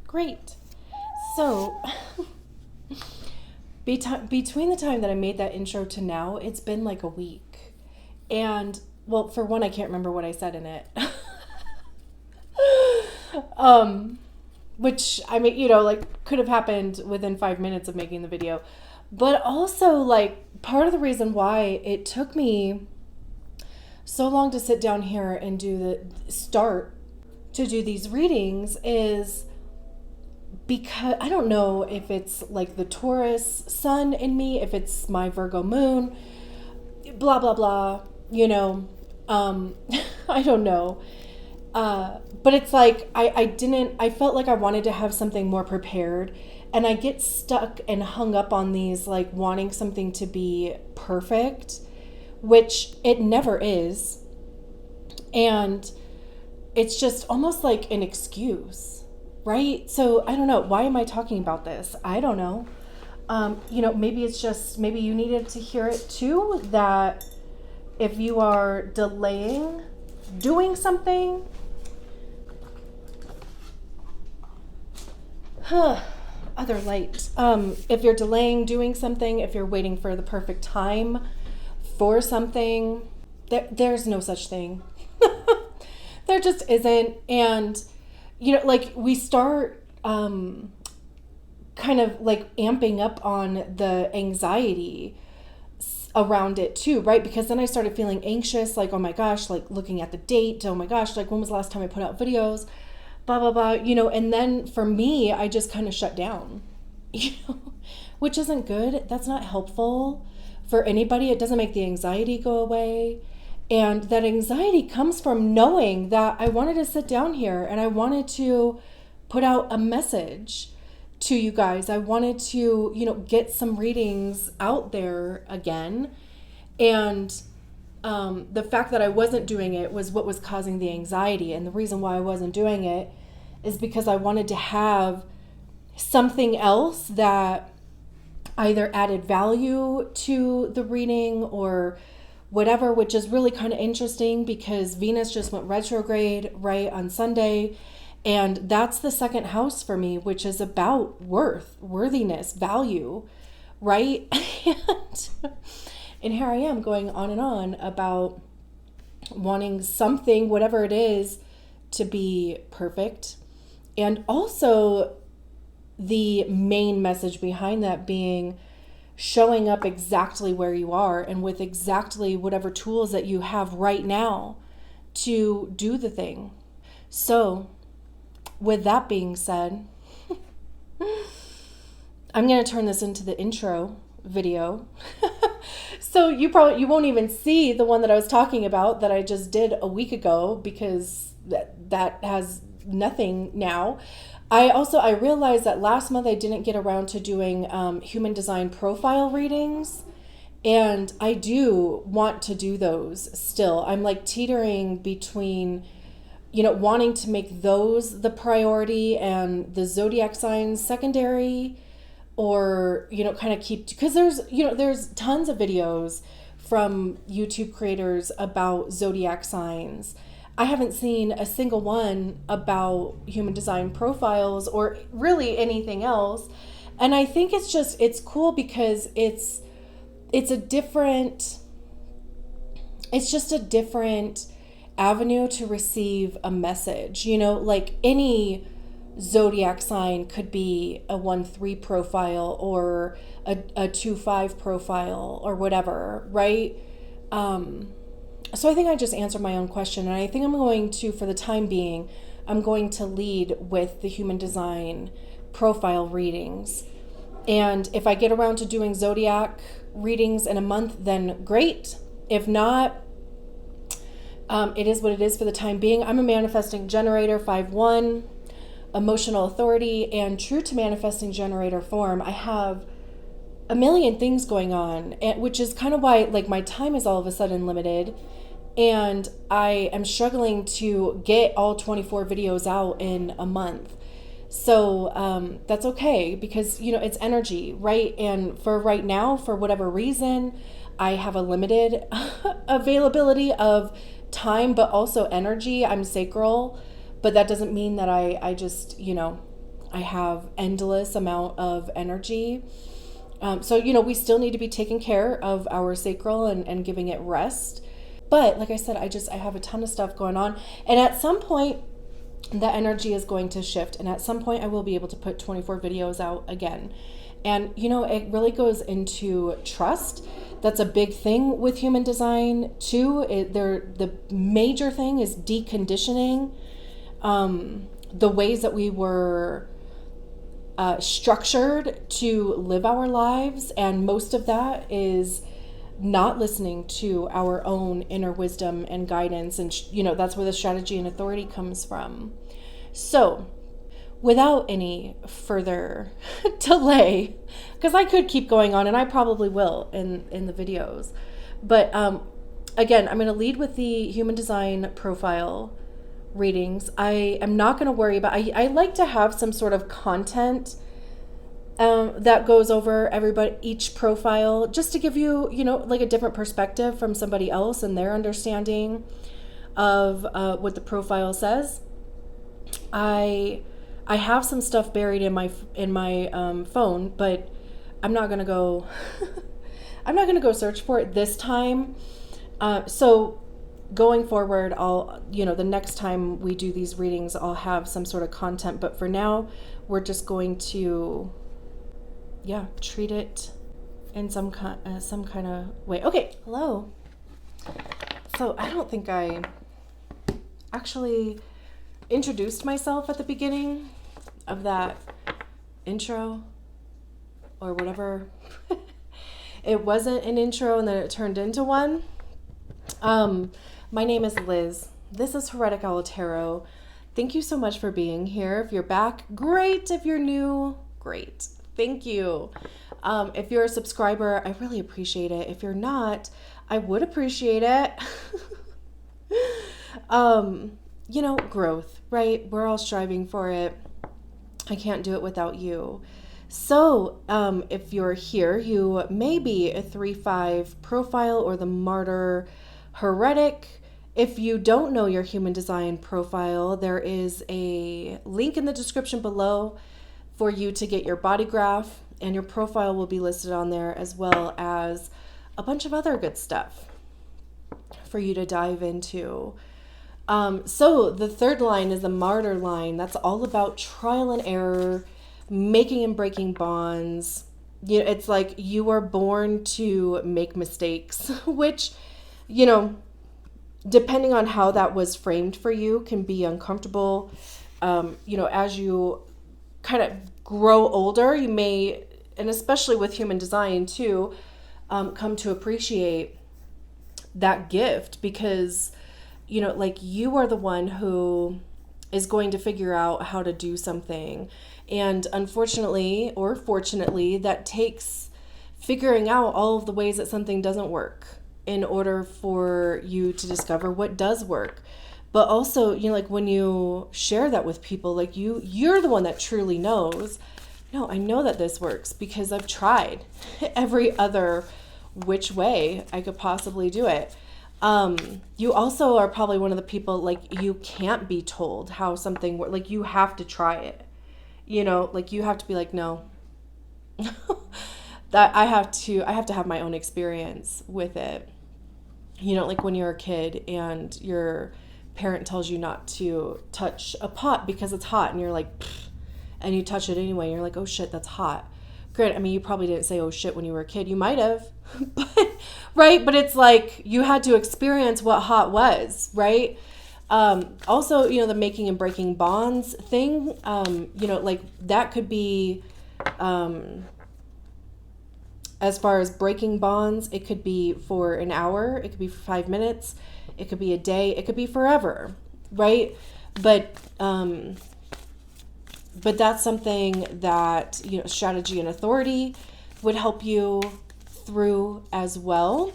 Great. So, between the time that I made that intro to now, it's been like a week. And, well, for one, I can't remember what I said in it. Which, I mean, like, could have happened within 5 minutes of making the video. But also, like, part of the reason why it took me so long to sit down here and do these readings is because I don't know if it's like the Taurus sun in me, if it's my Virgo moon, blah, blah, blah, I don't know. But it's like, I felt like I wanted to have something more prepared, and I get stuck and hung up on these, like, wanting something to be perfect, which it never is. And it's just almost like an excuse, right? So I don't know. Why am I talking about this? I don't know. Maybe you needed to hear it too, that if you are delaying doing something, other light. If you're delaying doing something, if you're waiting for the perfect time for something, there's no such thing. There just isn't. And, like, we start kind of like amping up on the anxiety around it too, right? Because then I started feeling anxious, like, oh my gosh, like looking at the date, oh my gosh, like when was the last time I put out videos, blah, blah, blah, and then for me, I just kind of shut down, which isn't good. That's not helpful for anybody. It doesn't make the anxiety go away. And that anxiety comes from knowing that I wanted to sit down here and I wanted to put out a message to you guys. I wanted to, get some readings out there again. And the fact that I wasn't doing it was what was causing the anxiety. And the reason why I wasn't doing it is because I wanted to have something else that either added value to the reading or whatever, which is really kind of interesting because Venus just went retrograde right on Sunday. And that's the second house for me, which is about worthiness, value, right? And here I am going on and on about wanting something, whatever it is, to be perfect. And also the main message behind that being showing up exactly where you are and with exactly whatever tools that you have right now to do the thing. So with that being said, I'm going to turn this into the intro video. So you won't even see the one that I was talking about that I just did a week ago because that has nothing now. I realized that last month I didn't get around to doing human design profile readings, and I do want to do those still. I'm like teetering between, wanting to make those the priority and the zodiac signs secondary, or, kind of keep, because there's tons of videos from YouTube creators about zodiac signs. I haven't seen a single one about human design profiles or really anything else. And I think it's cool because it's just a different avenue to receive a message, like any zodiac sign could be a 1-3 profile or a 2-5 profile or whatever, right? So I think I just answered my own question, and I think I'm going to, for the time being, I'm going to lead with the human design profile readings. And if I get around to doing zodiac readings in a month, then great. If not, it is what it is for the time being. I'm a manifesting generator, 5-1, emotional authority, and true to manifesting generator form. I have a million things going on, which is kind of why, like, my time is all of a sudden limited, and I am struggling to get all 24 videos out in a month. So that's okay because, it's energy, right? And for right now, for whatever reason, I have a limited availability of time, but also energy. I'm sacral, but that doesn't mean that I just, I I have endless amount of energy. So, we still need to be taking care of our sacral and giving it rest. But like I said, I have a ton of stuff going on. And at some point, the energy is going to shift. And at some point, I will be able to put 24 videos out again. And, it really goes into trust. That's a big thing with human design, too. The major thing is deconditioning the ways that we were structured to live our lives. And most of that is not listening to our own inner wisdom and guidance. And, that's where the strategy and authority comes from. So without any further delay, because I could keep going on, and I probably will in the videos. But again, I'm going to lead with the human design profile readings. I am not going to worry about, I like to have some sort of content that goes over each profile, just to give you, like a different perspective from somebody else and their understanding of what the profile says. I have some stuff buried in my phone, but I'm not gonna go. I'm not gonna go search for it this time. So going forward, I'll the next time we do these readings, I'll have some sort of content. But for now, we're just going to treat it in some kind of way. Okay, hello. So I don't think I actually introduced myself at the beginning of that intro or whatever. It wasn't an intro and then it turned into one. My name is Liz. This is Heretic Tarot. Thank you so much for being here. If you're back, great. If you're new, great. Thank you. If you're a subscriber, I really appreciate it. If you're not, I would appreciate it. Growth, right? We're all striving for it. I can't do it without you. So, if you're here, you may be a 3-5 profile or the martyr heretic. If you don't know your human design profile, there is a link in the description below for you to get your body graph, and your profile will be listed on there, as well as a bunch of other good stuff for you to dive into. So the third line is the martyr line. That's all about trial and error, making and breaking bonds. It's like you are born to make mistakes, which, depending on how that was framed for you, can be uncomfortable. As you kind of grow older, you may, and especially with human design too, come to appreciate that gift, because you are the one who is going to figure out how to do something. And unfortunately, or fortunately, that takes figuring out all of the ways that something doesn't work in order for you to discover what does work. But also, when you share that with people, you're the one that truly knows, no, I know that this works because I've tried every other which way I could possibly do it. You also are probably one of the people, you can't be told how something works. You have to try it, you have to be no, that I have to have my own experience with it. When you're a kid and your parent tells you not to touch a pot because it's hot, and you're like, pfft, and you touch it anyway, and you're like, oh shit, that's hot. Great. I mean, you probably didn't say, oh shit, when you were a kid. You might have, but, right? But it's you had to experience what hot was, right? Also, the making and breaking bonds thing, that could be, as far as breaking bonds, it could be for an hour, it could be for 5 minutes, it could be a day, it could be forever, right? But that's something that, strategy and authority would help you through as well.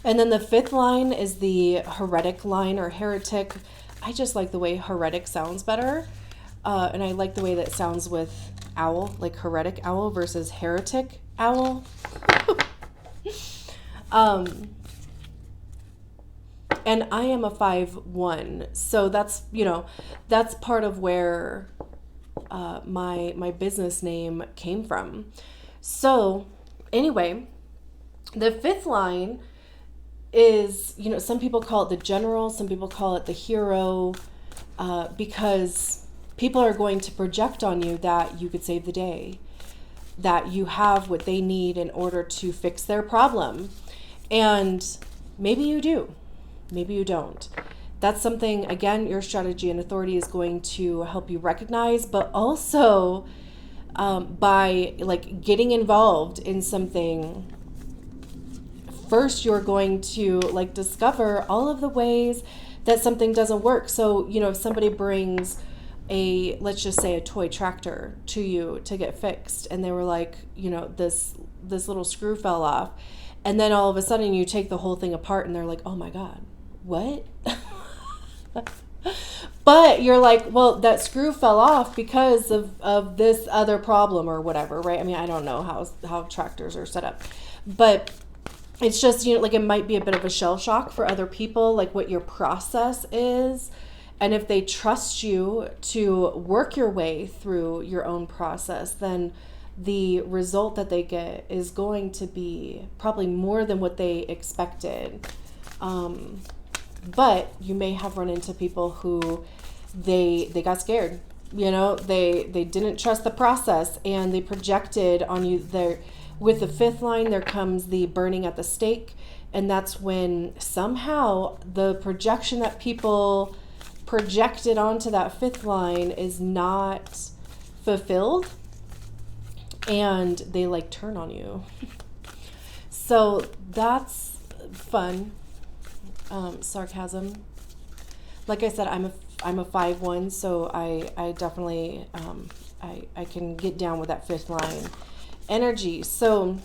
And then the fifth line is the heretic line, or heretic. I just like the way heretic sounds better. And I like the way that sounds with owl, like heretic owl versus heretic owl. And I am a 5-1. So that's, that's part of where my business name came from. So anyway, the fifth line is, some people call it the general, some people call it the hero, because people are going to project on you that you could save the day, that you have what they need in order to fix their problem. And maybe you do, maybe you don't. That's something, again, your strategy and authority is going to help you recognize, but also by getting involved in something, first you're going to discover all of the ways that something doesn't work. So, if somebody brings let's just say a toy tractor to you to get fixed, and they were like, this little screw fell off, and then all of a sudden you take the whole thing apart and they're like, oh my God, what? But you're like, well, that screw fell off because of this other problem or whatever, right? I mean, I don't know how tractors are set up, but it's just, it might be a bit of a shell shock for other people, what your process is. And if they trust you to work your way through your own process, then the result that they get is going to be probably more than what they expected. But you may have run into people who they got scared. They didn't trust the process, and they projected on you. There, with the fifth line, there comes the burning at the stake, and that's when somehow the projection that people projected onto that fifth line is not fulfilled, and they turn on you. So that's fun. Sarcasm. Like I said, I'm a 5/1, so I definitely I can get down with that fifth line energy. So,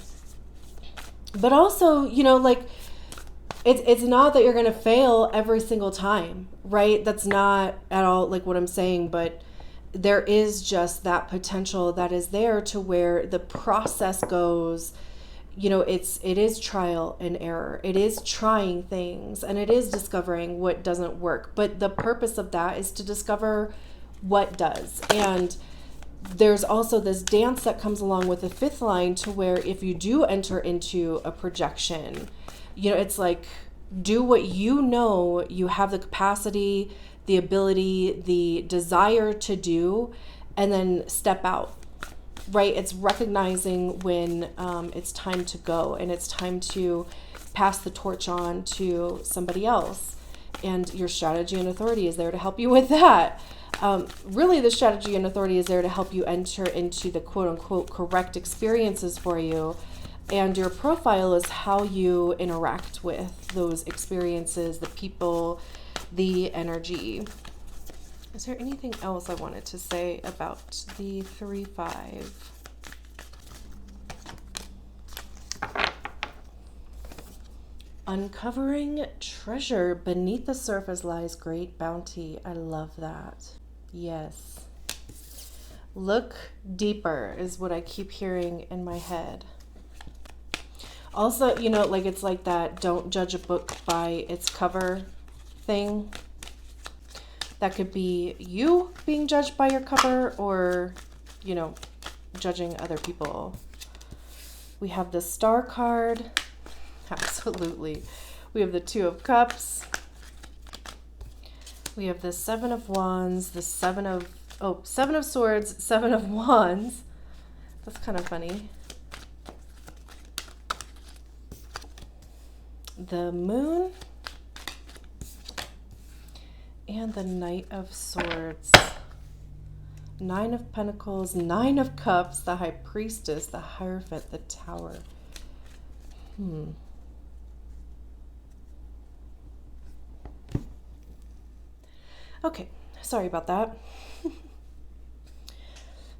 but also, it's not that you're going to fail every single time, right? That's not at all what I'm saying, but there is just that potential that is there to where the process goes, it is trial and error. It is trying things, and it is discovering what doesn't work. But the purpose of that is to discover what does. And there's also this dance that comes along with the fifth line, to where if you do enter into a projection, it's do what you have the capacity, the ability, the desire to do, and then step out, right? It's recognizing when it's time to go, and it's time to pass the torch on to somebody else. And your strategy and authority is there to help you with that. Really, the strategy and authority is there to help you enter into the quote-unquote correct experiences for you. And your profile is how you interact with those experiences, the people, the energy. Is there anything else I wanted to say about the 3-5? Uncovering treasure. Beneath the surface lies great bounty. I love that. Yes. Look deeper is what I keep hearing in my head. Also, it's like that don't judge a book by its cover thing. That could be you being judged by your cover, or, judging other people. We have the Star card. Absolutely. We have the 2 of Cups. We have the 7 of Wands, the 7 of Swords, 7 of Wands. That's kind of funny. The Moon. And the Knight of Swords. 9 of Pentacles, 9 of Cups, the High Priestess, the Hierophant, the Tower. Okay, sorry about that.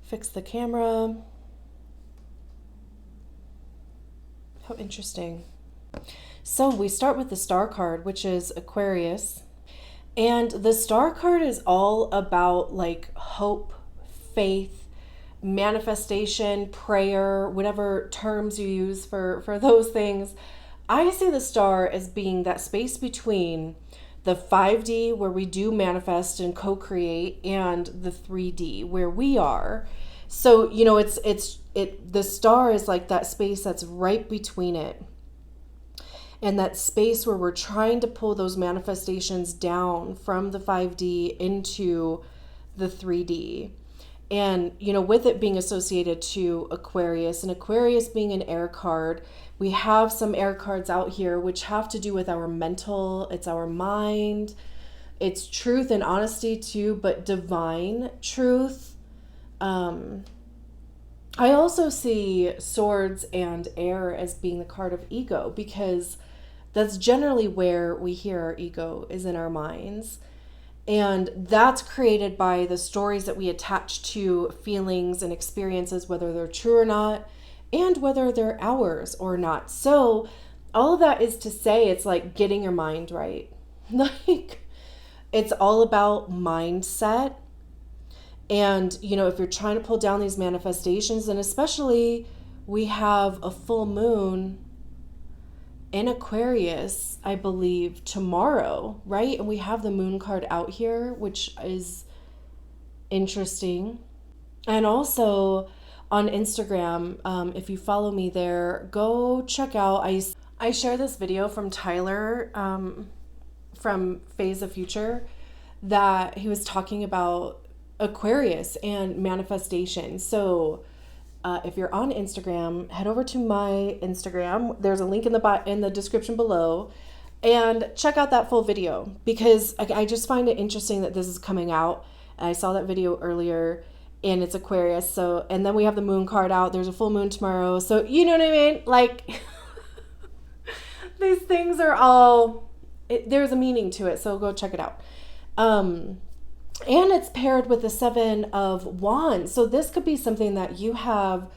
Fix the camera. How interesting. So we start with the Star card, which is Aquarius. And the Star card is all about hope, faith, manifestation, prayer, whatever terms you use for those things. I see the Star as being that space between the 5D where we do manifest and co-create, and the 3D where we are. So, the star is like that space that's right between it. And that space where we're trying to pull those manifestations down from the 5D into the 3D. And, with it being associated to Aquarius, and Aquarius being an air card, we have some air cards out here which have to do with our mental, it's our mind, it's truth and honesty too, but divine truth. I also see swords and air as being the card of ego, because that's generally where we hear our ego is in our minds. And that's created by the stories that we attach to feelings and experiences, whether they're true or not, and whether they're ours or not. So all of that is to say, it's like getting your mind right. Like, it's all about mindset. And, if you're trying to pull down these manifestations, and especially we have a full moon in Aquarius, I believe, tomorrow, right? And we have the moon card out here, which is interesting. And also on Instagram, if you follow me there, go check out, I share this video from Tyler from Phase of Future, that he was talking about Aquarius and manifestation. So if you're on Instagram, head over to my Instagram. There's a link in the description below, and check out that full video, because I just find it interesting that this is coming out. I saw that video earlier, and it's Aquarius. So, and then we have the moon card out. There's a full moon tomorrow. So, you know what I mean? Like, these things are all, there's a meaning to it. So go check it out. And it's paired with the 7 of Wands. So this could be something that you have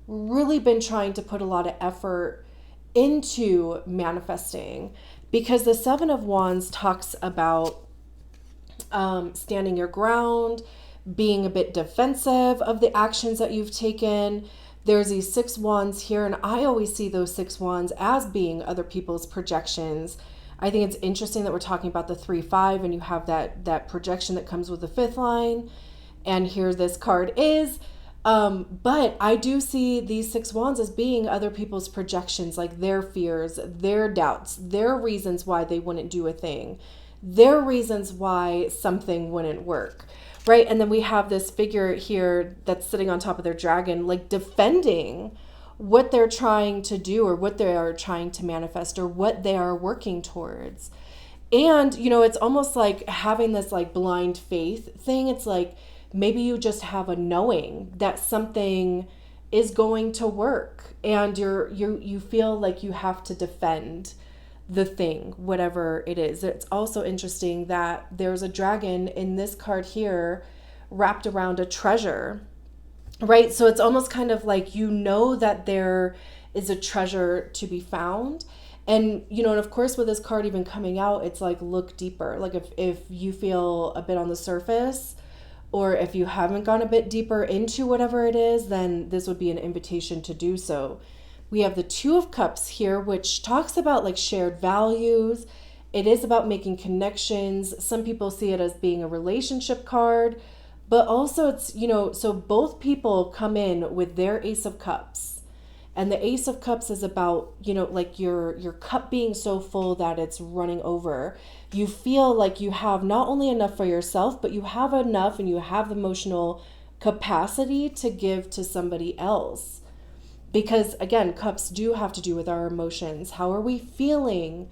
really been trying to put a lot of effort into manifesting, because the 7 of Wands talks about standing your ground, being a bit defensive of the actions that you've taken. There's these 6 wands here, and I always see those 6 wands as being other people's projections. I think it's interesting that we're talking about the 3-5, and you have that projection that comes with the 5th line, and here this card is. But I do see these 6 wands as being other people's projections, like their fears, their doubts, their reasons why they wouldn't do a thing, their reasons why something wouldn't work, right? And then we have this figure here that's sitting on top of their dragon, like defending what they're trying to do, or what they are trying to manifest, or what they are working towards. And, it's almost like having this like blind faith thing. It's like, maybe you just have a knowing that something is going to work, and you feel like you have to defend the thing, whatever it is. It's also interesting that there's a dragon in this card here wrapped around a treasure, right? So it's almost kind of like, that there is a treasure to be found. And, and of course, with this card even coming out, it's like, look deeper. Like if you feel a bit on the surface, or if you haven't gone a bit deeper into whatever it is, then this would be an invitation to do so. We have the 2 of Cups here, which talks about like shared values. It is about making connections. Some people see it as being a relationship card, but also it's, so both people come in with their Ace of Cups. And the Ace of Cups is about, like your cup being so full that it's running over. You feel like you have not only enough for yourself, but you have enough, and you have emotional capacity to give to somebody else. Because again, cups do have to do with our emotions. How are we feeling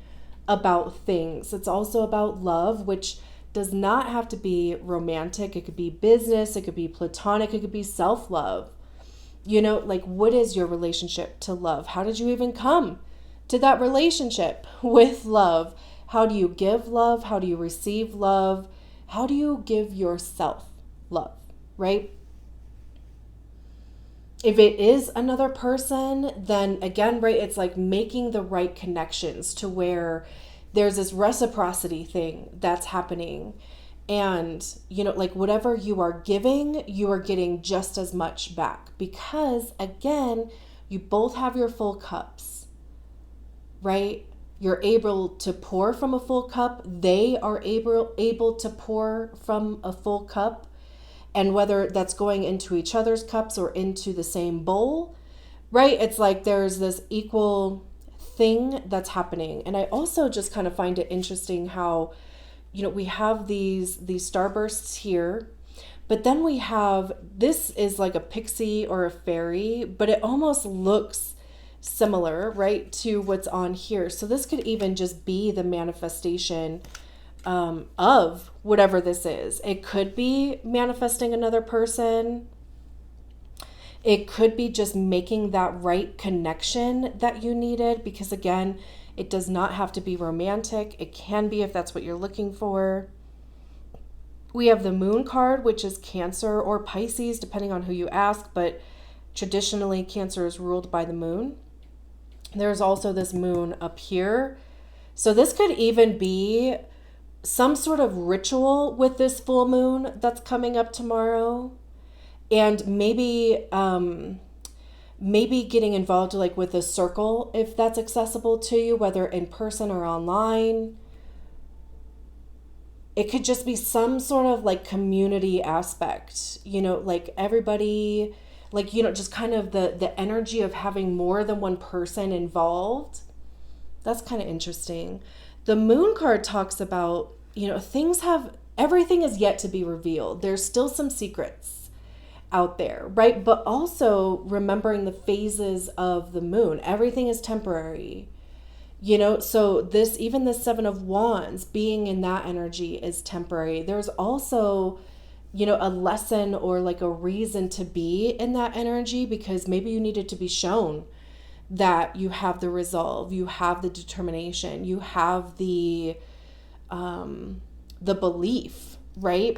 about things? It's also about love, which does not have to be romantic. It could be business, it could be platonic, it could be self-love. Like, what is your relationship to love? How did you even come to that relationship with love? How do you give love? How do you receive love? How do you give yourself love, right? If it is another person, then again, right, it's like making the right connections to where there's this reciprocity thing that's happening. And, like whatever you are giving, you are getting just as much back, because again, you both have your full cups, right? You're able to pour from a full cup. They are able to pour from a full cup. And whether that's going into each other's cups or into the same bowl, right? It's like there's this equal thing that's happening. And I also just kind of find it interesting how, we have these starbursts here, but then we have, this is like a pixie or a fairy, but it almost looks similar, right, to what's on here. So this could even just be the manifestation of whatever this is. It could be manifesting another person. It could be just making that right connection that you needed, because again, it does not have to be romantic. It can be if that's what you're looking for. We have the moon card, which is Cancer or Pisces, depending on who you ask, but traditionally Cancer is ruled by the moon. There's also this moon up here. So this could even be some sort of ritual with this full moon that's coming up tomorrow. And maybe getting involved like with a circle, if that's accessible to you, whether in person or online. It could just be some sort of like community aspect, like everybody, like, just kind of the energy of having more than one person involved. That's kind of interesting. The moon card talks about, everything is yet to be revealed. There's still some secrets out there, right? But also remembering the phases of the moon. Everything is temporary, so even the Seven of Wands, being in that energy is temporary. There's also, a lesson or like a reason to be in that energy, because maybe you needed to be shown that you have the resolve, you have the determination, you have the belief, right?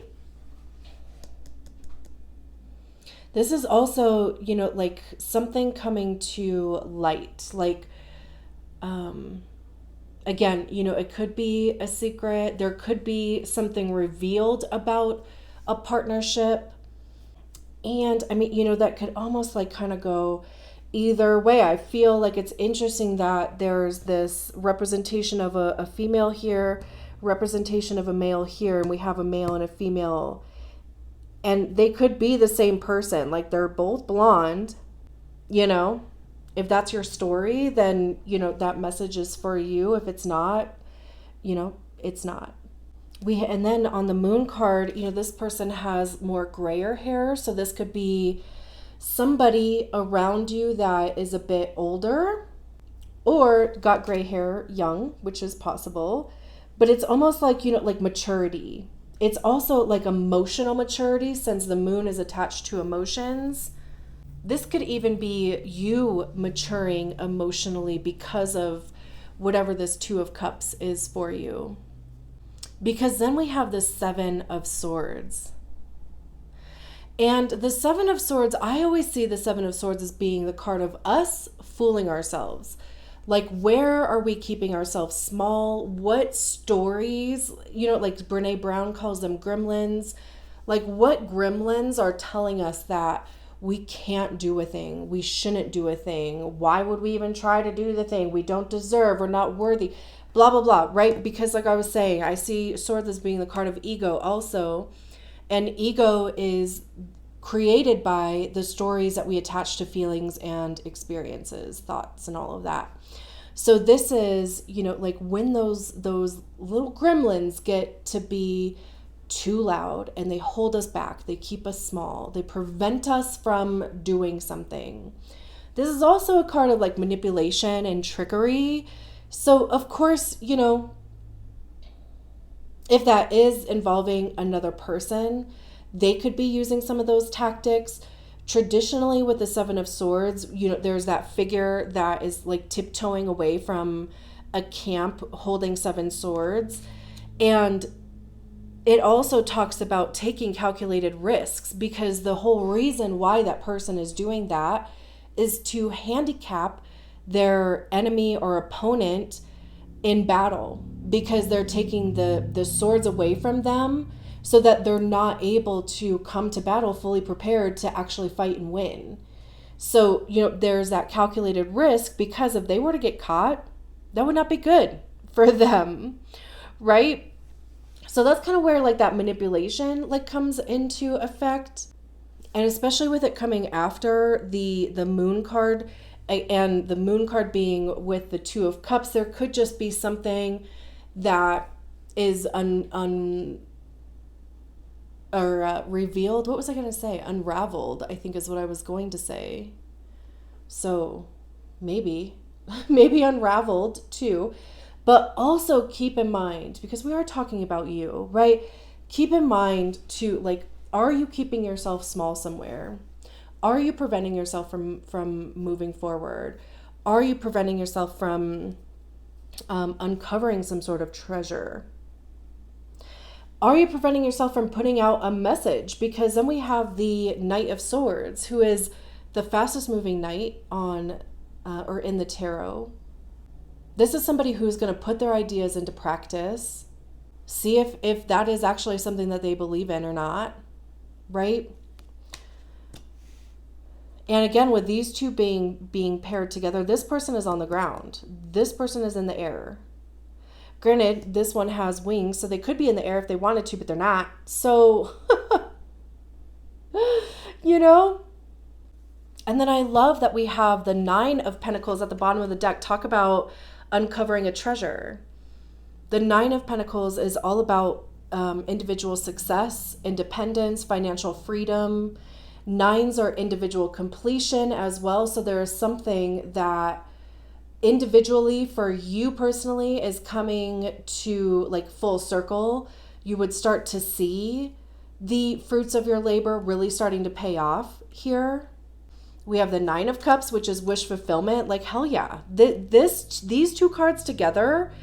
This is also, like something coming to light, like, again, it could be a secret. There could be something revealed about a partnership. And I mean, that could almost like kind of go either way. I feel like it's interesting that there's this representation of a female here, representation of a male here, and we have a male and a female. And they could be the same person. Like they're both blonde, If that's your story, then, that message is for you. If it's not, it's not. And then on the moon card, this person has more grayer hair. So this could be somebody around you that is a bit older or got gray hair young, which is possible. But it's almost like, like maturity. It's also like emotional maturity, since the moon is attached to emotions. This could even be you maturing emotionally because of whatever this Two of Cups is for you. Because then we have the Seven of Swords. And the Seven of Swords, I always see the Seven of Swords as being the card of us fooling ourselves. Like, where are we keeping ourselves small? What stories, like Brene Brown calls them gremlins. Like, what gremlins are telling us that we can't do a thing, we shouldn't do a thing, why would we even try to do the thing, we don't deserve, we're not worthy, blah, blah, blah, right? Because like I was saying, I see swords as being the card of ego also. And ego is created by the stories that we attach to feelings and experiences, thoughts, and all of that. So this is, like when those little gremlins get to be too loud and they hold us back, they keep us small, they prevent us from doing something. This is also a card of like manipulation and trickery. So of course, if that is involving another person, they could be using some of those tactics. Traditionally with the Seven of Swords, there's that figure that is like tiptoeing away from a camp holding seven swords. And it also talks about taking calculated risks, because the whole reason why that person is doing that is to handicap their enemy or opponent in battle, because they're taking the swords away from them so that they're not able to come to battle fully prepared to actually fight and win. So, there's that calculated risk, because if they were to get caught, That would not be good for them, right? So that's kind of where like that manipulation like comes into effect. And especially with it coming after the moon card, and the moon card being with the Two of Cups, there could just be something that is revealed. What was I going to say? Unraveled, I think is what I was going to say. So maybe unraveled too. But also keep in mind, because we are talking about you, right? Keep in mind to like, are you keeping yourself small somewhere? Are you preventing yourself from moving forward? Are you preventing yourself from uncovering some sort of treasure? Are you preventing yourself from putting out a message? Because then we have the Knight of Swords, who is the fastest moving knight on or in the tarot. This is somebody who's going to put their ideas into practice, see if that is actually something that they believe in or not, right? And again, with these two being paired together, this person is on the ground. This person is in the air. Granted, this one has wings, so they could be in the air if they wanted to, but they're not. So, you know? And then I love that we have the Nine of Pentacles at the bottom of the deck. Talk about uncovering a treasure. The Nine of Pentacles is all about individual success, independence, financial freedom. Nines are individual completion as well. So there is something that individually for you personally is coming to like full circle. You would start to see the fruits of your labor really starting to pay off here. We have the Nine of Cups, which is wish fulfillment. Like, hell yeah. These two cards together,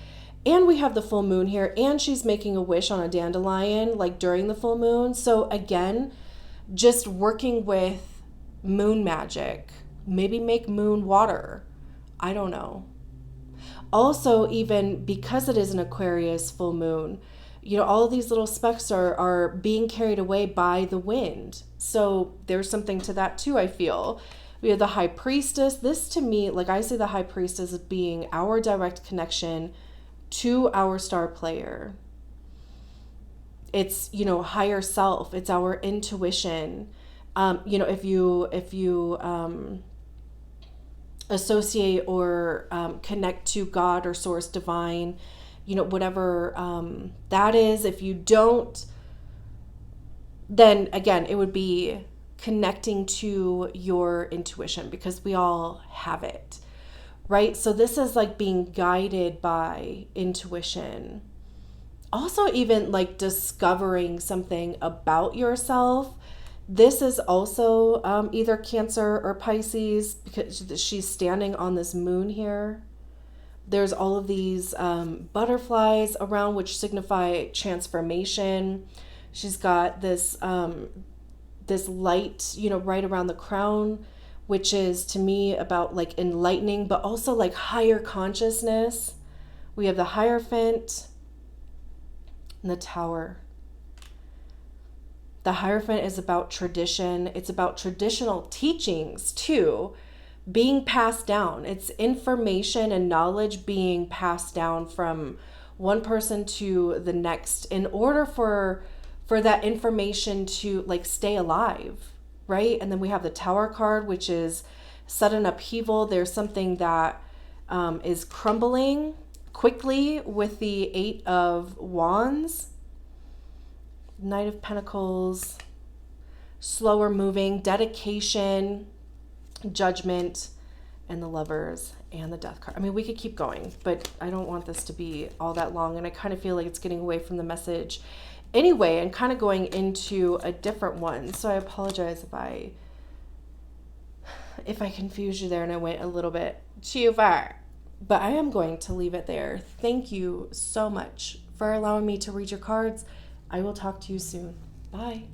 and we have the full moon here, and she's making a wish on a dandelion, like during the full moon. So again, just working with moon magic. Maybe make moon water. I don't know. Also, even because it is an Aquarius full moon, you know, all of these little specks are being carried away by the wind. So there's something to that too, I feel. We have the High Priestess. This to me, like I see the High Priestess as being our direct connection to our star player. It's, you know, higher self. It's our intuition. You know, if you associate or connect to God or source divine, you know, whatever that is. If you don't, then again, it would be connecting to your intuition, because we all have it, right? So this is like being guided by intuition. Also, even like discovering something about yourself. This is also either Cancer or Pisces, because she's standing on this moon here. There's all of these butterflies around, which signify transformation. She's got this this light, you know, right around the crown, which is to me about like enlightening, but also like higher consciousness. We have the Hierophant and the Tower. The Hierophant is about tradition. It's about traditional teachings too, being passed down. It's information and knowledge being passed down from one person to the next in order for that information to like stay alive, right? And then we have the Tower card, which is sudden upheaval. There's something that is crumbling quickly with the Eight of Wands. Knight of Pentacles, slower moving, dedication, judgment, and the Lovers and the Death card. I mean, we could keep going, but I don't want this to be all that long, and I kind of feel like it's getting away from the message anyway and kind of going into a different one. So I apologize if I confused you there and I went a little bit too far. But I am going to leave it there. Thank you so much for allowing me to read your cards. I will talk to you soon. Bye.